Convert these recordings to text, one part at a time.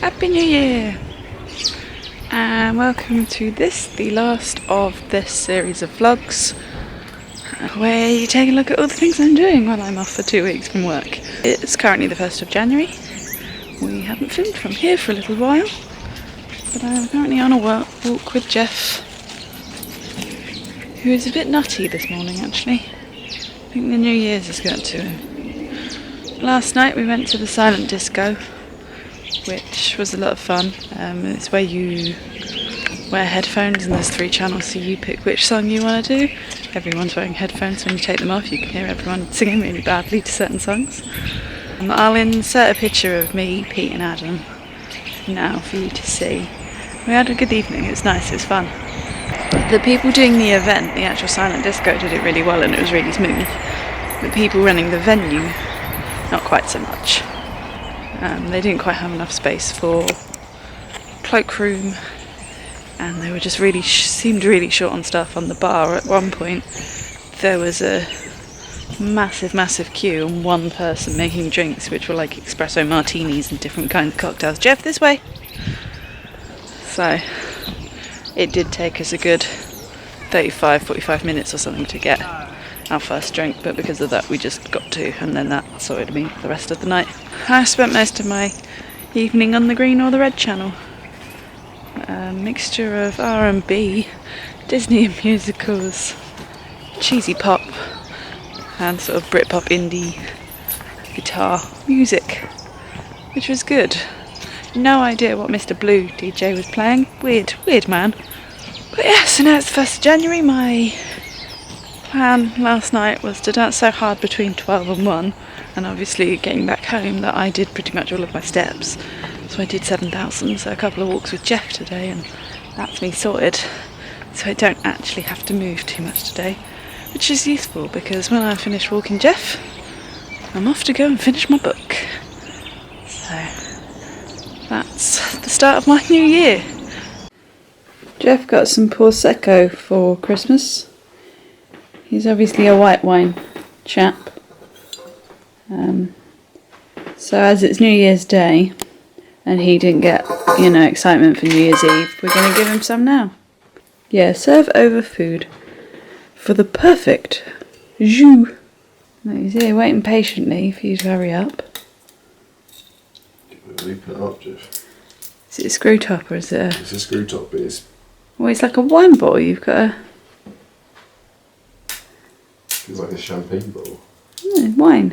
Happy New Year! And welcome to this, the last of this series of vlogs, where you take a look at all the things I'm doing while I'm off for 2 weeks from work. It's currently the 1st of January. We haven't filmed from here for a little while, but I'm currently on a walk with Jeff, who is a bit nutty this morning actually. I think the New Year's has got to him. Last night we went to the silent disco, which was a lot of fun. It's where you wear headphones and there's 3 channels, so you pick which song you want to do. Everyone's wearing headphones. When you take them off you can hear everyone singing really badly to certain songs. I'll insert a picture of me, Pete and Adam now for you to see. We had a good evening, it was nice, it was fun. The people doing the event, the actual silent disco, did it really well and it was really smooth. The people running the venue, not quite so much. They didn't quite have enough space for cloakroom, and they were just really seemed really short on staff on the bar. At one point there was a massive queue and one person making drinks, which were like espresso martinis and different kinds of cocktails. Jeff, this way! So it did take us a good 35-45 minutes or something to get our first drink, but because of that we just got 2, and then that sorted me for the rest of the night. I spent most of my evening on the green or the red channel. A mixture of R&B, Disney musicals, cheesy pop, and sort of Britpop indie guitar music, which was good. No idea what Mr. Blue DJ was playing. Weird man. But yeah, so now it's the 1st of January. My plan last night was to dance so hard between 12 and 1, and obviously getting back home that I did pretty much all of my steps. So I did 7,000, so a couple of walks with Jeff today, and that's me sorted. So I don't actually have to move too much today, which is useful because when I finish walking Jeff, I'm off to go and finish my book. So that's the start of my new year. Jeff got some Pawsecco for Christmas. He's obviously a white wine chap. So as it's New Year's Day and he didn't get, excitement for New Year's Eve, we're going to give him some now. Yeah, serve over food for the perfect jus. He's here waiting patiently for you to hurry up. Open it up, Jeff. Is it a screw top or is it a... It's a screw top, but it's... Well, it's like a wine bottle. You've got a... It's like a champagne bottle. Oh, wine.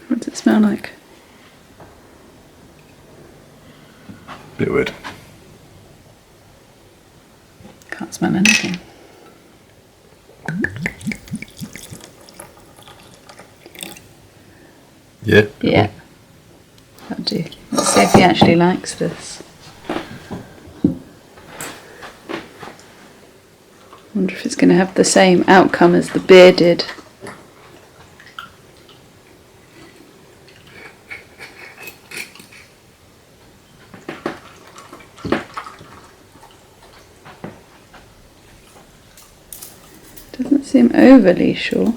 What does it smell like? Bit weird. Can't smell anything. Yeah? Yeah. That'll do. Let's see if he actually likes this. Wonder if it's going to have the same outcome as the beer did. Doesn't seem overly sure.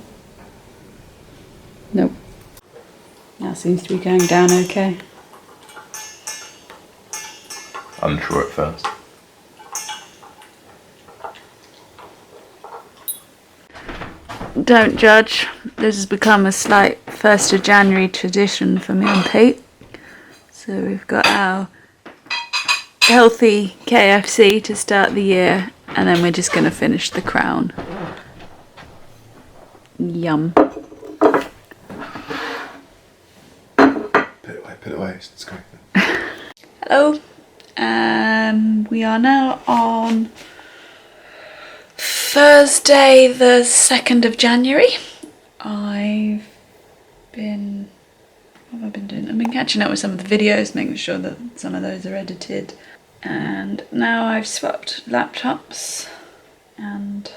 Nope. That seems to be going down okay. Unsure at first. Don't judge. This has become a slight 1st of January tradition for me and Pete. So we've got our healthy KFC to start the year, and then we're just going to finish the Crown. Yum. Put it away, it's great. Hello. We are now on Thursday the 2nd of January. What have I been doing? I've been catching up with some of the videos, making sure that some of those are edited. And now I've swapped laptops and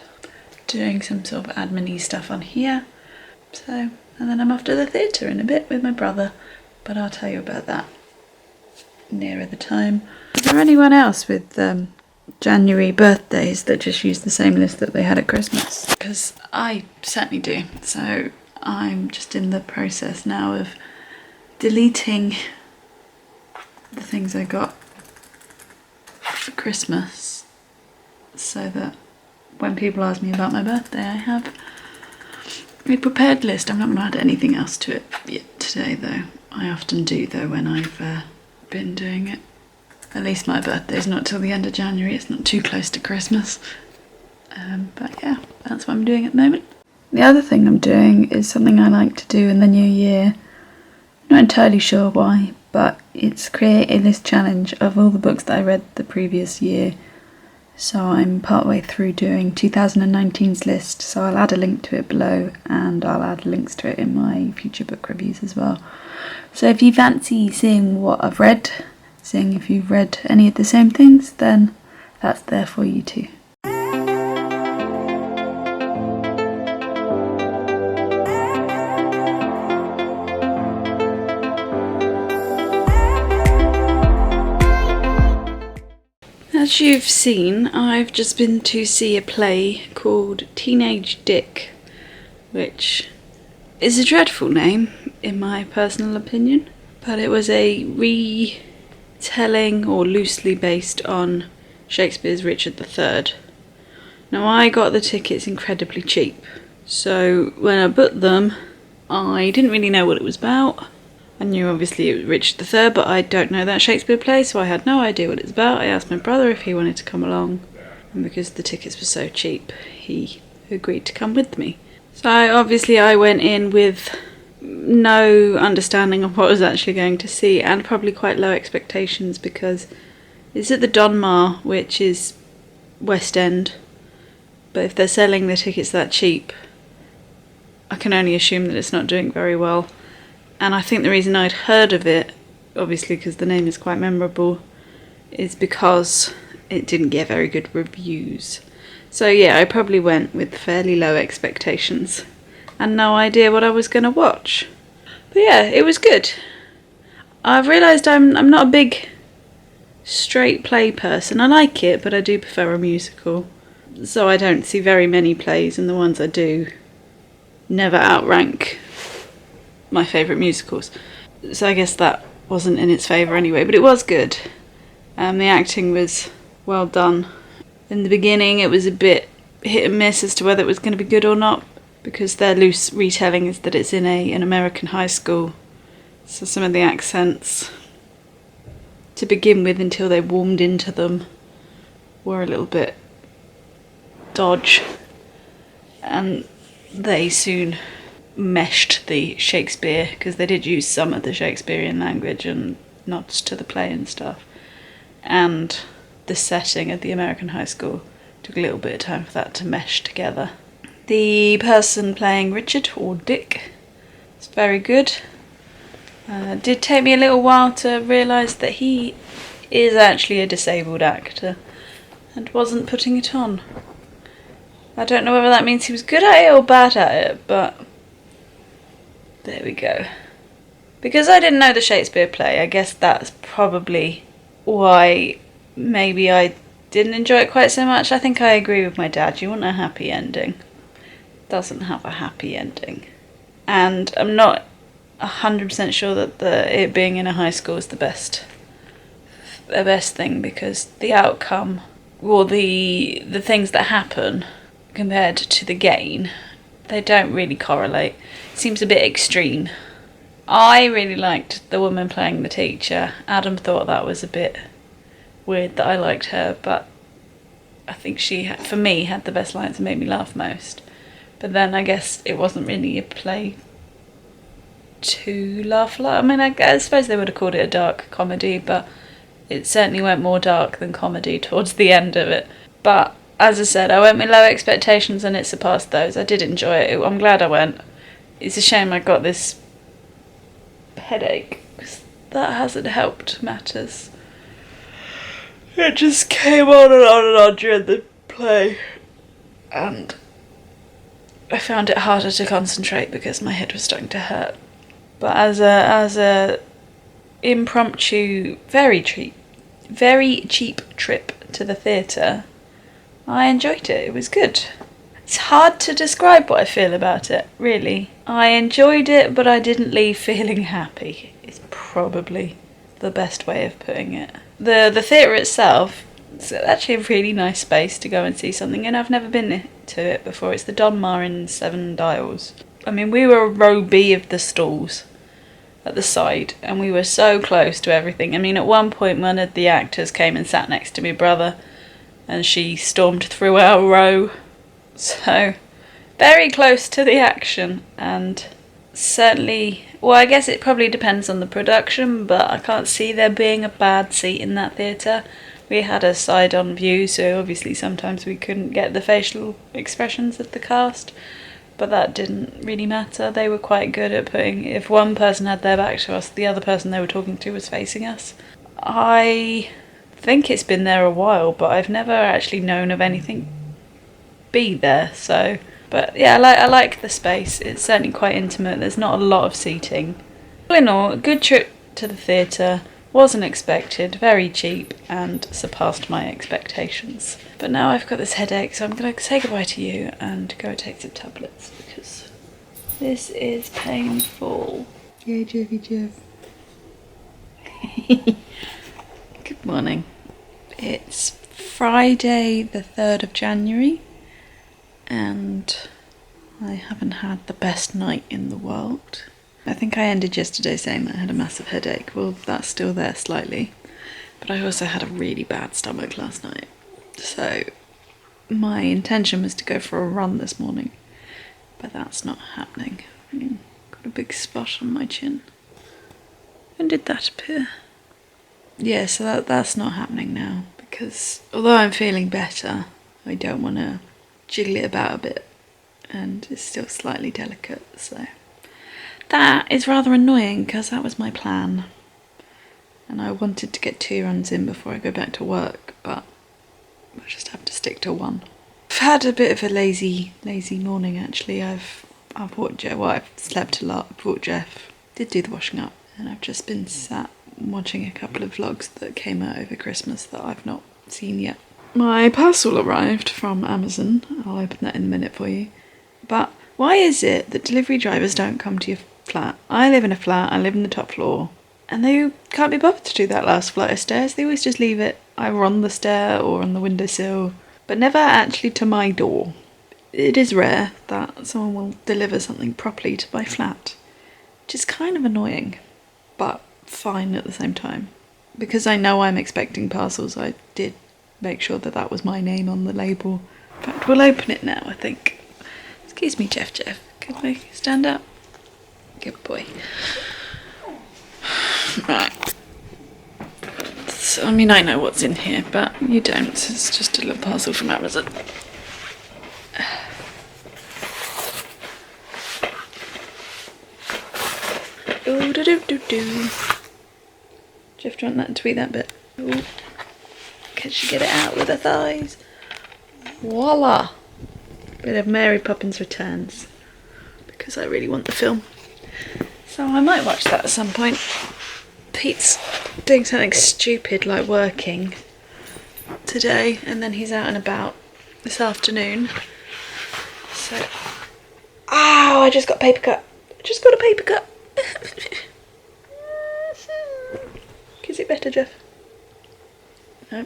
doing some sort of admin-y stuff on here. So, and then I'm off to the theatre in a bit with my brother, but I'll tell you about that nearer the time. Is there anyone else with January birthdays that just use the same list that they had at Christmas. Because I certainly do. So I'm just in the process now of deleting the things I got for Christmas so that when people ask me about my birthday, I have a prepared list. I'm not going to add anything else to it yet today, though. I often do, though, when I've been doing it. At least my birthday's not till the end of January. It's not too close to Christmas. But yeah, that's what I'm doing at the moment. The other thing I'm doing is something I like to do in the new year. Not entirely sure why, but it's creating this challenge of all the books that I read the previous year. So I'm partway through doing 2019's list, so I'll add a link to it below and I'll add links to it in my future book reviews as well. So if you fancy seeing what I've read, seeing if you've read any of the same things, then that's there for you too. As you've seen, I've just been to see a play called Teenage Dick, which is a dreadful name in my personal opinion, but it was a retelling or loosely based on Shakespeare's Richard III. Now I got the tickets incredibly cheap, so when I booked them I didn't really know what it was about. I knew obviously it was Richard III, but I don't know that Shakespeare play, so I had no idea what it's about. I asked my brother if he wanted to come along, and because the tickets were so cheap, he agreed to come with me. So I went in with no understanding of what I was actually going to see, and probably quite low expectations, because it's at the Donmar, which is West End, but if they're selling the tickets that cheap, I can only assume that it's not doing very well. And I think the reason I'd heard of it, obviously because the name is quite memorable, is because it didn't get very good reviews. So yeah, I probably went with fairly low expectations and no idea what I was going to watch. But yeah, it was good. I've realised I'm not a big straight play person. I like it, but I do prefer a musical. So I don't see very many plays, and the ones I do never outrank my favourite musicals. So I guess that wasn't in its favour anyway, but it was good. The acting was well done. In the beginning it was a bit hit and miss as to whether it was going to be good or not, because their loose retelling is that it's in an American high school. So some of the accents, to begin with, until they warmed into them, were a little bit dodge. And they soon meshed the Shakespeare, because they did use some of the Shakespearean language and nods to the play and stuff, and the setting of the American high school took a little bit of time for that to mesh together. The person playing Richard, or Dick, is very good. It did take me a little while to realise that he is actually a disabled actor and wasn't putting it on. I don't know whether that means he was good at it or bad at it, but there we go. Because I didn't know the Shakespeare play, I guess that's probably why maybe I didn't enjoy it quite so much. I think I agree with my dad. You want a happy ending. It doesn't have a happy ending. And I'm not 100% sure that it being in a high school is the best thing, because the outcome, or the things that happen compared to the gain, they don't really correlate. It seems a bit extreme. I really liked the woman playing the teacher. Adam thought that was a bit weird that I liked her, but I think she, for me, had the best lines and made me laugh most. But then I guess it wasn't really a play to laugh a lot. I mean, I suppose they would have called it a dark comedy, but it certainly went more dark than comedy towards the end of it. But as I said, I went with low expectations and it surpassed those. I did enjoy it. I'm glad I went. It's a shame I got this headache, because that hasn't helped matters. It just came on and on and on during the play, and I found it harder to concentrate because my head was starting to hurt. But as a impromptu, very cheap trip to the theatre, I enjoyed it. It was good. It's hard to describe what I feel about it, really. I enjoyed it, but I didn't leave feeling happy. It's probably the best way of putting it. The theatre itself, it's actually a really nice space to go and see something, and I've never been to it before. It's the Donmar in Seven Dials. I mean, we were row B of the stalls at the side, and we were so close to everything. I mean, at one point one of the actors came and sat next to my brother, and she stormed through our row. So, very close to the action, and certainly, well, I guess it probably depends on the production, but I can't see there being a bad seat in that theatre. We had a side-on view, so obviously sometimes we couldn't get the facial expressions of the cast, but that didn't really matter. They were quite good at putting, if one person had their back to us, the other person they were talking to was facing us. I think it's been there a while, but I've never actually known of anything be there, so, but yeah, I like the space. It's certainly quite intimate. There's not a lot of seating. All in all, a good trip to the theatre. Wasn't expected, very cheap, and surpassed my expectations. But now I've got this headache, so I'm going to say goodbye to you and go take some tablets, because this is painful. Yay, Jeffy Jeff. Good morning. It's Friday the 3rd of January, and I haven't had the best night in the world. I think I ended yesterday saying that I had a massive headache. Well, that's still there slightly, but I also had a really bad stomach last night. So my intention was to go for a run this morning, but that's not happening. Got a big spot on my chin. When did that appear? Yeah, so that's not happening now, because although I'm feeling better, I don't want to jiggle it about a bit, and it's still slightly delicate, so that is rather annoying, because that was my plan, and I wanted to get 2 runs in before I go back to work, but I just have to stick to 1. I've had a bit of a lazy morning, actually. I've brought Jeff, well, I've slept a lot. I brought Jeff, did do the washing up, and I've just been sat watching a couple of vlogs that came out over Christmas that I've not seen yet. My parcel arrived from Amazon. I'll open that in a minute for you. But why is it that delivery drivers don't come to your flat? I live in a flat, I live in the top floor, and they can't be bothered to do that last flight of stairs. They always just leave it either on the stair or on the windowsill, but never actually to my door. It is rare that someone will deliver something properly to my flat, which is kind of annoying, but fine at the same time. Because I know I'm expecting parcels, I did make sure that that was my name on the label. In fact, we'll open it now, I think. Excuse me, Jeff. Can I stand up? Good boy. Right. So, I mean, I know what's in here, but you don't. It's just a little parcel from Amazon. Ooh-do-do-do-do. Jeff, do you want that to eat that bit? Ooh. Can she get it out with her thighs? Voila! Bit of Mary Poppins Returns, because I really want the film. So I might watch that at some point. Pete's doing something stupid like working today, and then he's out and about this afternoon. So, ow! I just got a paper cut. Is it better, Jeff? No.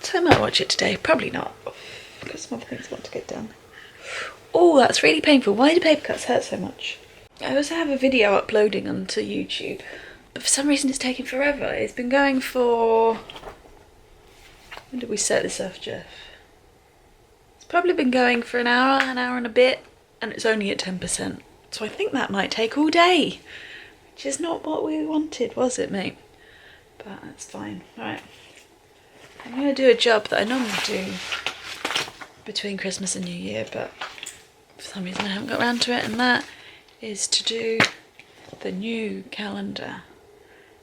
So I might watch it today. Probably not. I've got some other things I want to get done. Oh, that's really painful. Why do paper cuts hurt so much? I also have a video uploading onto YouTube, but for some reason it's taking forever. It's been going for... When did we set this up, Jeff? It's probably been going for an hour and a bit, and it's only at 10%. So I think that might take all day, which is not what we wanted, was it, mate? But that's fine. Right. I'm going to do a job that I normally do between Christmas and New Year, but for some reason I haven't got around to it, and that is to do the new calendar.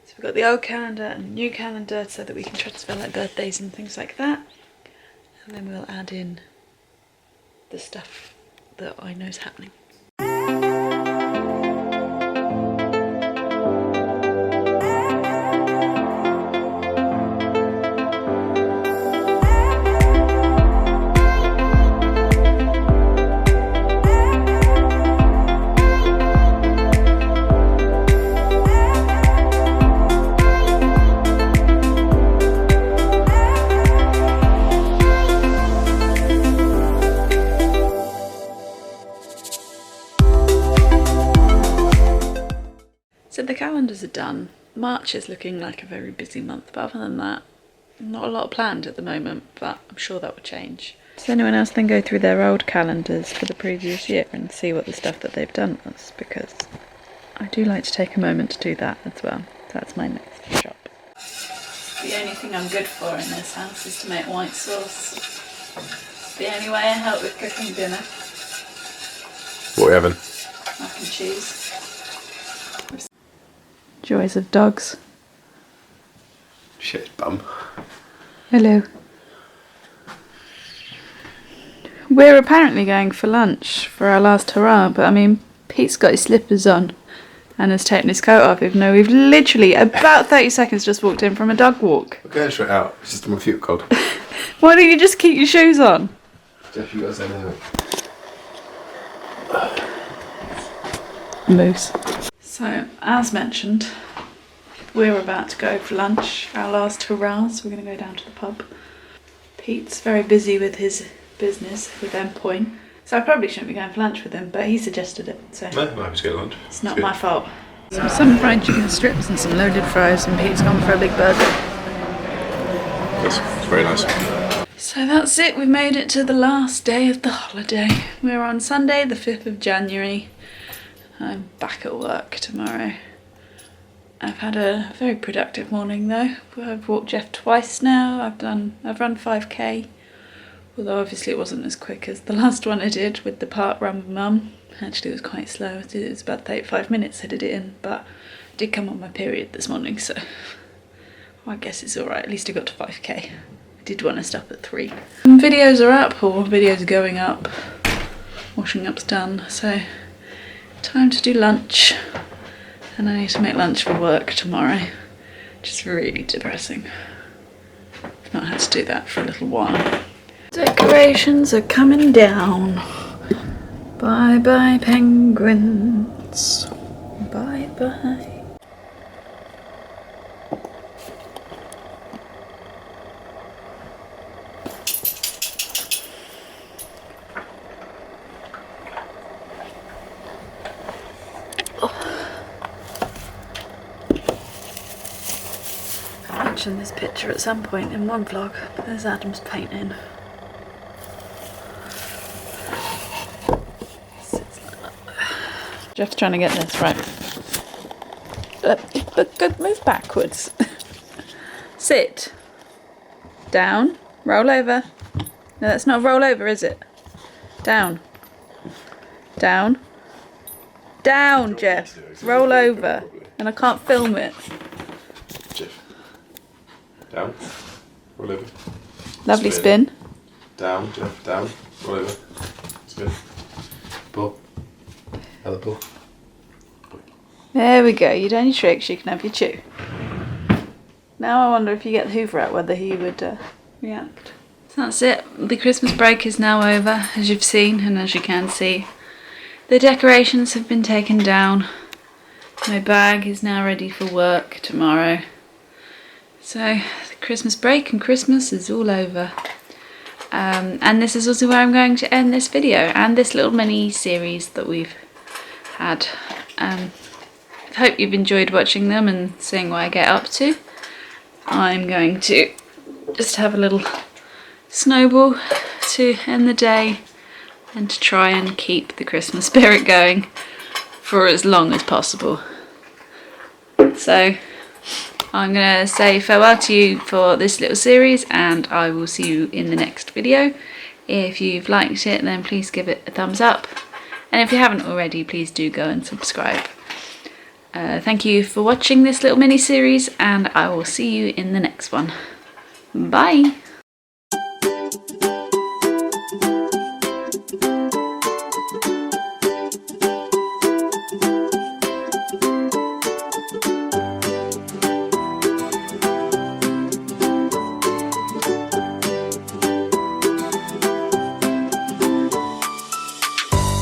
So we've got the old calendar and the new calendar so that we can transfer like birthdays and things like that, and then we'll add in the stuff that I know is happening. calendars are done. March is looking like a very busy month, but other than that, not a lot planned at the moment, but I'm sure that will change. Does anyone else then go through their old calendars for the previous year and see what the stuff that they've done was? Because I do like to take a moment to do that as well. So that's my next job. The only thing I'm good for in this house is to make white sauce. It's the only way I help with cooking dinner. What are we having? Mac and cheese. Joys of dogs. Shit, bum. Hello. We're apparently going for lunch for our last hurrah, but I mean, Pete's got his slippers on and has taken his coat off, even though we've literally about 30 seconds just walked in from a dog walk. We're going straight out. It's just my feet cold. Why don't you just keep your shoes on? Jeff, you got to say no. Moose. So, as mentioned, we're about to go for lunch, our last hurrah, so we're going to go down to the pub. Pete's very busy with his business with Endpoint, so I probably shouldn't be going for lunch with him, but he suggested it, so No, I'm happy to get lunch. it's not my fault. Some fried chicken strips and some loaded fries, and Pete's gone for a big burger. It's very nice. So that's it, we've made it to the last day of the holiday. We're on Sunday the 5th of January. I'm back at work tomorrow. I've had a very productive morning though. I've walked Jeff twice now. I've run 5k, although obviously it wasn't as quick as the last one I did with the park run with Mum. Actually it was quite slow. It was about 35 minutes I did it in, but I did come on my period this morning, so well, I guess it's alright. At least I got to 5k. I did want to stop at 3. Videos are up, or videos are going up. Washing up's done, so time to do lunch. And I need to make lunch for work tomorrow, which is really depressing. I've not had to do that for a little while. Decorations are coming down. Bye bye penguins. Bye bye. I mentioned this picture at some point in one vlog, but there's Adam's painting. Jeff's trying to get this right. Good, move backwards. Sit. Down. Roll over. No, that's not a roll over, is it? Down. Down. Down, Jeff. Roll over. And I can't film it. Jeff. Down. Roll over. Lovely spin. Down, Jeff. Down. Roll over. Spin. Pull. Other pull. There we go. You done your tricks. You can have your chew. Now I wonder if you get the Hoover out, whether he would react. So that's it. The Christmas break is now over, as you've seen and as you can see. The decorations have been taken down. My bag is now ready for work tomorrow. So the Christmas break and Christmas is all over. And this is also where I'm going to end this video and this little mini series that we've had. I hope you've enjoyed watching them and seeing what I get up to. I'm going to just have a little snowball to end the day and to try and keep the Christmas spirit going for as long as possible. So I'm going to say farewell to you for this little series, and I will see you in the next video. If you've liked it, then please give it a thumbs up, and if you haven't already, please do go and subscribe. Thank you for watching this little mini series, and I will see you in the next one. Bye!